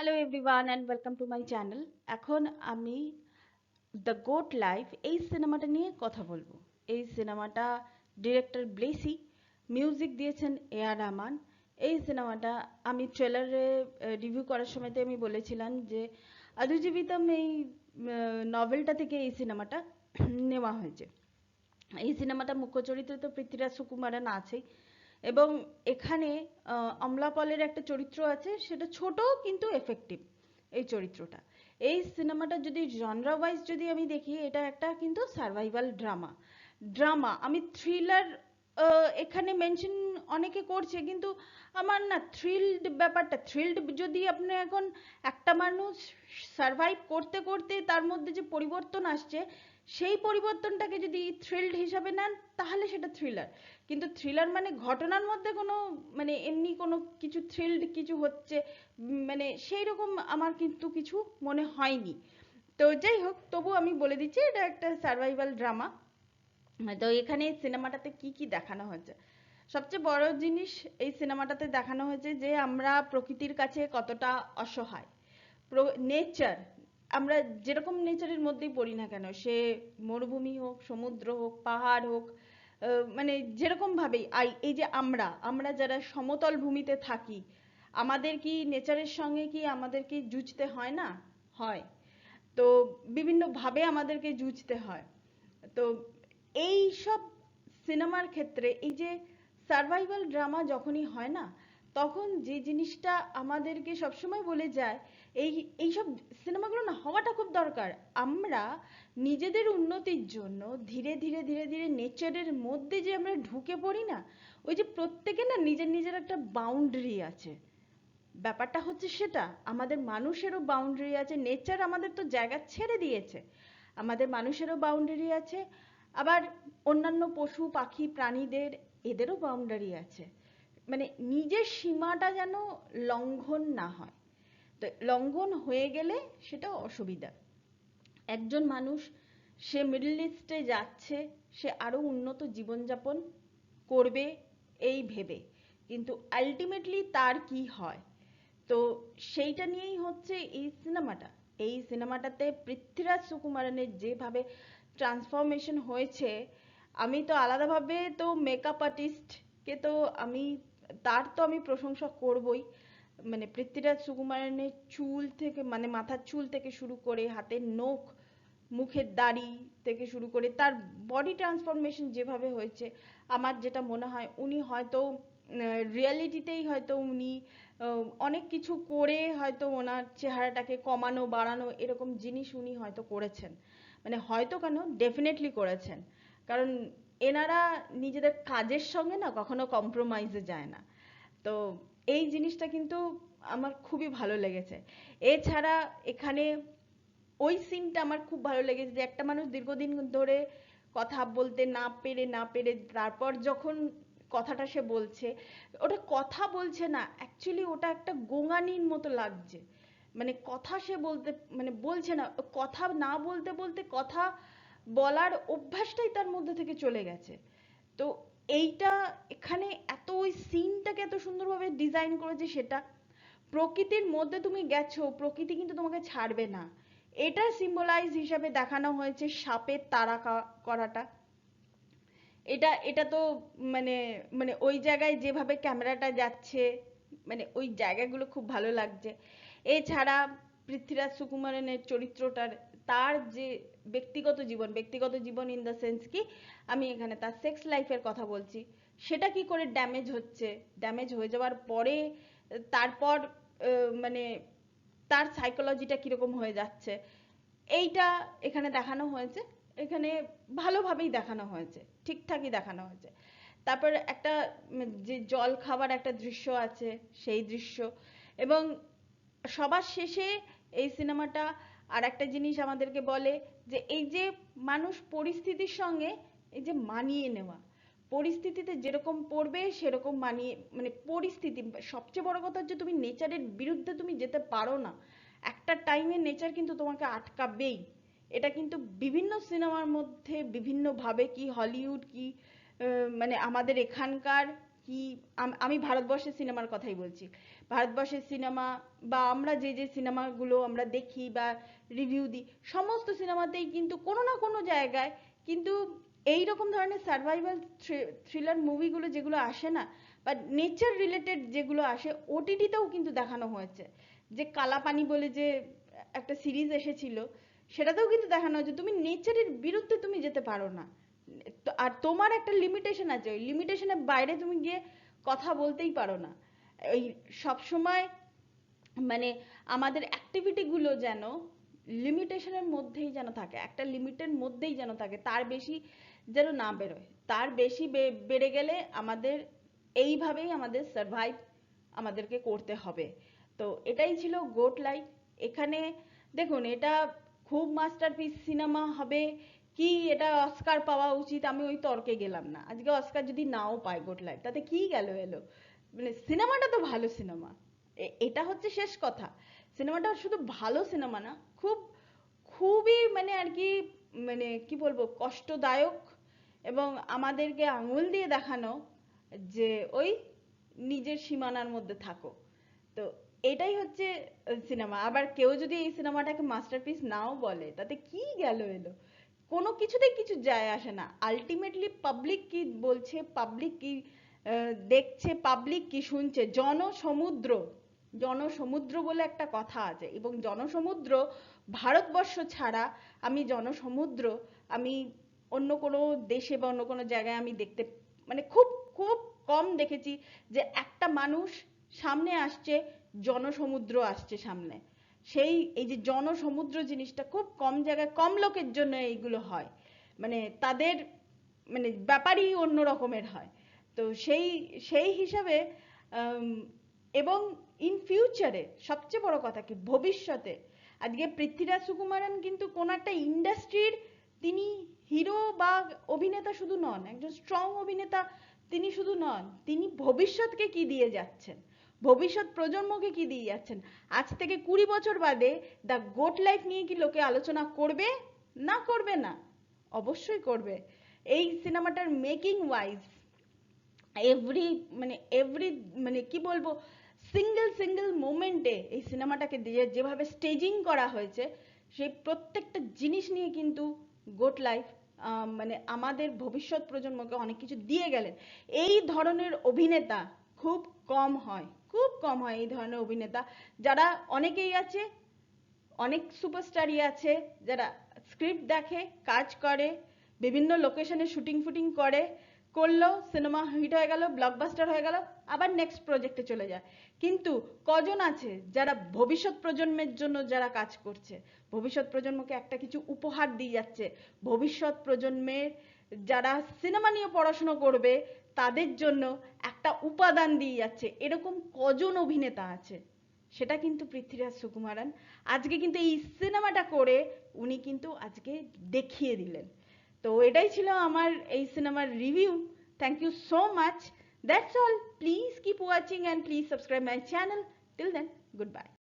Hello everyone and welcome to my channel. এখন আমি the goat life এই সিনেমাটা নিয়ে কথা বলবো। এই সিনেমাটা ডিরেক্টর ব্লেসি, মিউজিক দিয়েছেন এআর রহমান। এই সিনেমাটা আমি ট্রেলারে রিভিউ করার সময়তে আমি বলেছিলাম যে আদুজীবিতম এই নভেলটা থেকে এই সিনেমাটা নেওয়া হয়েছে। এই সিনেমাটা মুখ্য চরিত্রে তো পৃথ্বীরাজ সুকুমারন আছেই, এবং এখানে অমলা পলের একটা চরিত্র আছে, সেটা ছোট কিন্তু এফেক্টিভ এই চরিত্রটা। এই সিনেমাটা যদি জনরা ওয়াইজ যদি আমি দেখি, এটা একটা কিন্তু সার্ভাইভাল ড্রামা আমি থ্রিলার এখানে মেনশন অনেকে করছে, কিন্তু আমার না থ্রিলড যদি আপনি এখন একটা মানুষ সার্ভাইভ করতে করতে তার মধ্যে যে পরিবর্তন আসছে, সেই পরিবর্তনটাকে যদি থ্রিলড হিসাবে নেন তাহলে সেটা থ্রিলার। কিন্তু থ্রিলার মানে ঘটনার মধ্যে কোনো মানে এমনি কোনো কিছু থ্রিলড কিছু হচ্ছে, মানে সেই রকম আমার কিন্তু কিছু মনে হয়নি। তো যাই হোক, তবু আমি বলে দিচ্ছি এটা একটা সার্ভাইভাল ড্রামা। তো এখানে সিনেমাটাতে কি কি দেখানো হয়েছে, সবচেয়ে বড় জিনিস এই সিনেমাটাতে দেখানো হয়েছে যে আমরা প্রকৃতির কাছে কতটা অসহায়। নেচার, আমরা যেরকম নেচারের মধ্যেই পড়ি না কেন, সে মরুভূমি হোক, সমুদ্র হোক, পাহাড় হোক, মানে যেরকম ভাবেই এই যে আমরা আমরা যারা সমতল ভূমিতে থাকি, আমাদের কি নেচারের সঙ্গে কি আমাদেরকে যুঝতে হয় না? হয়। তো বিভিন্ন ভাবে আমাদেরকে যুঝতে হয়। তো এই সব সিনেমার ক্ষেত্রে এই যে সার্ভাইভাল ড্রামা যখনই হয় না, তখন যে জিনিসটা আমাদেরকে সবসময় বলে যায়, এই এইসব সিনেমাগুলো না হওয়াটা খুব দরকার। আমরা নিজেদের উন্নতির জন্য ধীরে ধীরে ধীরে ধীরে নেচারের মধ্যে যে আমরা ঢুকে পড়ি না, ওই যে প্রত্যেকে না নিজের নিজের একটা বাউন্ডারি আছে। ব্যাপারটা হচ্ছে সেটা, আমাদের মানুষেরও বাউন্ডারি আছে, নেচার আমাদের তো জায়গা ছেড়ে দিয়েছে, আমাদের মানুষেরও বাউন্ডারি আছে। আবার অন্যান্য পশু পাখি প্রাণীদের, এদেরও বাউন্ডারি আছে। মানে নিজের সীমাটা যেন লঙ্ঘন না হয়। তো লঙ্ঘন হয়ে গেলে সেটা অসুবিধা। একজন মানুষ, সে মিডল ইস্টে যাচ্ছে, সে আরো উন্নত জীবনযাপন করবে এই ভেবে, কিন্তু আলটিমেটলি তার কি হয়, তো সেইটা নিয়েই হচ্ছে এই সিনেমাটা। এই সিনেমাটাতে পৃথ্বীরাজ সুকুমারনের যেভাবে ট্রান্সফরমেশন হয়েছে, আমি তো আলাদাভাবে তো মেকআপ আর্টিস্টকে তো আমি, তার তো আমি প্রশংসা করবই। মানে পৃথ্বীরাজ সুকুমারনের চুল থেকে, মানে মাথার চুল থেকে শুরু করে হাতের নখ, মুখের দাড়ি থেকে শুরু করে তার বডি ট্রান্সফরমেশন যেভাবে হয়েছে, আমার যেটা মনে হয় উনি হয়তো রিয়ালিটিতেই হয়তো উনি অনেক কিছু করে হয়তো ওনার চেহারাটাকে কমানো বাড়ানো এরকম জিনিস উনি হয়তো করেছেন। মানে হয়তো কেন, ডেফিনেটলি করেছেন। কারণ এনারা নিজেদের কাজের সঙ্গে না কখনো কম্প্রোমাইজে যায় না। তো এই জিনিসটা কিন্তু আমার খুবই ভালো লেগেছে। এছাড়া এখানে ওই সিনটা আমার খুব ভালো লেগেছে যে একটা মানুষ দীর্ঘদিন ধরে কথা বলতে না পেরে তারপর যখন কথাটা সে বলছে, ওটা কথা বলছে না, অ্যাকচুয়ালি ওটা একটা গোঙানির মতো লাগছে। মানে কথা সে বলতে, মানে বলছে না, কথা না বলতে বলতে কথা বলার অভ্যাসটাই তার মধ্যে থেকে চলে গেছে। তো এইটা এখানে এত, ওই সিনটাকে এত সুন্দরভাবে ডিজাইন করেছে, সেটা প্রকৃতির মধ্যে তুমি গেছো, প্রকৃতি কিন্তু তোমাকে ছাড়বে না। এটা সিম্বলাইজ হিসাবে দেখানো হয়েছে সাপের তাড়া করাটা। এটা এটা তো মানে, মানে ওই জায়গায় যেভাবে ক্যামেরাটা যাচ্ছে, মানে ওই জায়গাগুলো খুব ভালো লাগছে। এছাড়া পৃথ্বীরাজ সুকুমারনের চরিত্রটার, তার যে ব্যক্তিগত জীবন ইন দ্য সেন্স কি, আমি এখানে তার সেক্স লাইফের কথা বলছি, সেটা কি করে ড্যামেজ হচ্ছে, ড্যামেজ হয়ে যাওয়ার পরে তারপর মানে তার সাইকোলজিটা কিরকম হয়ে যাচ্ছে, এইটা এখানে দেখানো হয়েছে। এখানে ভালোভাবেই দেখানো হয়েছে, ঠিকঠাকই দেখানো হয়েছে। তারপর একটা যে জল খাবার একটা দৃশ্য আছে, সেই দৃশ্য, এবং সবার শেষে এই সিনেমাটা আর একটা জিনিস আমাদেরকে বলে যে এই যে মানুষ পরিস্থিতির সঙ্গে এই যে মানিয়ে নেওয়া, পরিস্থিতিতে যেরকম পড়বে সেরকম মানিয়ে, মানে পরিস্থিতি, সবচেয়ে বড় কথা হচ্ছে তুমি নেচারের বিরুদ্ধে তুমি যেতে পারো না, একটা টাইমে নেচার কিন্তু তোমাকে আটকাবেই। এটা কিন্তু বিভিন্ন সিনেমার মধ্যে বিভিন্নভাবে, কি হলিউড কি মানে আমাদের এখানকার কি, আমি ভারতবর্ষের সিনেমার কথাই বলছি, ভারতবর্ষের সিনেমা বা আমরা যে যে সিনেমাগুলো আমরা দেখি বা রিভিউ দিই, সমস্ত সিনেমাতেই কিন্তু কোনো না কোনো জায়গায় কিন্তু এই রকম ধরনের সার্ভাইভাল থ্রিলার মুভিগুলো যেগুলো আসে না, বা নেচার রিলেটেড যেগুলো আসে, ওটিটিতেও কিন্তু দেখানো হয়েছে। যে কালাপানি বলে যে একটা সিরিজ এসেছিল, সেটাতেও কিন্তু দেখানো হয়েছে তুমি নেচারের বিরুদ্ধে তুমি যেতে পারো না, আর তোমার একটা লিমিটেশন আছে, ওই লিমিটেশনের বাইরে তুমি গিয়ে কথা বলতেই পারো না। ওই সবসময় মানে আমাদের অ্যাক্টিভিটি গুলো যেন লিমিটেশনের মধ্যেই যেন থাকে, একটা লিমিটের মধ্যেই যেন থাকে, তার বেশি যেন না বেরোয়। তার বেশি বেড়ে গেলে আমাদের এইভাবেই আমাদের সার্ভাইভ আমাদেরকে করতে হবে। তো এটাই ছিল গোট লাইফ। এখানে দেখুন, এটা খুব মাস্টারপিস সিনেমা হবে কি এটা অস্কার পাওয়া উচিত, আমি ওই তর্কে গেলাম না। আজকে অস্কার যদি নাও পায় গোট লাইফ, তাতে কি গেল এলো, মানে সিনেমাটা তো ভালো সিনেমা, এটা হচ্ছে শেষ কথা। সিনেমাটা শুধু ভালো সিনেমা না, খুব খুবই মানে আর কি, মানে কি বলবো, কষ্টদায়ক, এবং আমাদেরকে আঙুল দিয়ে দেখানো যে ওই নিজের সীমানার মধ্যে থাকো। তো এটাই হচ্ছে সিনেমা। আবার কেউ যদি এই সিনেমাটাকে মাস্টারপিস নাও বলে, তাতে কি গেল এলো, কোনো কিছুতেই কিছু যায় আসে না। আলটিমেটলি পাবলিক কি বলছে, পাবলিক কি দেখছে, পাবলিক কি শুনছে, জনসমুদ্র, জনসমুদ্র বলে একটা কথা আছে, এবং জনসমুদ্র ভারতবর্ষ ছাড়া আমি জনসমুদ্র আমি অন্য কোনো দেশে বা অন্য কোনো জায়গায় আমি দেখতে মানে খুব খুব কম দেখেছি যে একটা মানুষ সামনে আসছে, জনসমুদ্র আসছে সামনে। সেই এই যে জনসমুদ্র জিনিসটা খুব কম জায়গায়, কম লোকের জন্য এইগুলো হয়, মানে তাদের মানে ব্যাপারই অন্য রকমের হয়। তো সেই সেই হিসাবে এবং ইন ফিউচারে সবচেয়ে বড় কথা কি, ভবিষ্যতে আজকে পৃথ্বীরাজ সুকুমারন কিন্তু কোন একটা ইন্ডাস্ট্রির তিনি হিরো বা অভিনেতা শুধু নন, একজন স্ট্রং অভিনেতা তিনি শুধু নন, তিনি ভবিষ্যৎকে কি দিয়ে যাচ্ছেন, ভবিষ্যৎ প্রজন্মকে কি দিয়ে যাচ্ছেন। আজ থেকে 20 বছর বাদে দ্য গোট লাইফ নিয়ে কি লোকে আলোচনা করবে, না করবে না? অবশ্যই করবে। এই সিনেমাটার মেকিং ওয়াইজ এভরি মানে এভরি মানে কি বলবো, সিঙ্গেল সিঙ্গেল মোমেন্টে এই সিনেমাটাকে দিয়ে যেভাবে স্টেজিং করা হয়েছে, সেই প্রত্যেকটা জিনিস নিয়ে কিন্তু গোট লাইফ মানে আমাদের ভবিষ্যৎ প্রজন্মকে অনেক কিছু দিয়ে গেলেন। এই ধরনের অভিনেতা খুব কম হয়, খুব কম হয় এই ধরনের অভিনেতা, যারা অনেকেই আছে, অনেক সুপারস্টারই আছে যারা স্ক্রিপ্ট দেখে, কাজ করে, বিভিন্ন লোকেশনে শুটিং ফুটিং করে, করলো, সিনেমা হিট হয়ে গেল, ব্লকবাস্টার হয়ে গেল, আবার নেক্সট প্রজেক্টে চলে যায়। কিন্তু কজন আছে যারা ভবিষ্যৎ প্রজন্মের জন্য যারা কাজ করছে, ভবিষ্যৎ প্রজন্মকে একটা কিছু উপহার দিয়ে যাচ্ছে, ভবিষ্যৎ প্রজন্মের যারা সিনেমা নিয়ে পড়াশোনা করবে তাদের জন্য একটা উপাদান দিয়ে যাচ্ছে, এরকম কজন অভিনেতা আছে? সেটা কিন্তু পৃথ্বীরাজ সুকুমারন আজকে কিন্তু এই সিনেমাটা করে উনি কিন্তু আজকে দেখিয়ে দিলেন। তো এটাই ছিল আমার এই সিনেমার review. Thank you so much. That's all. Please keep watching and please subscribe my channel. Till then, good bye.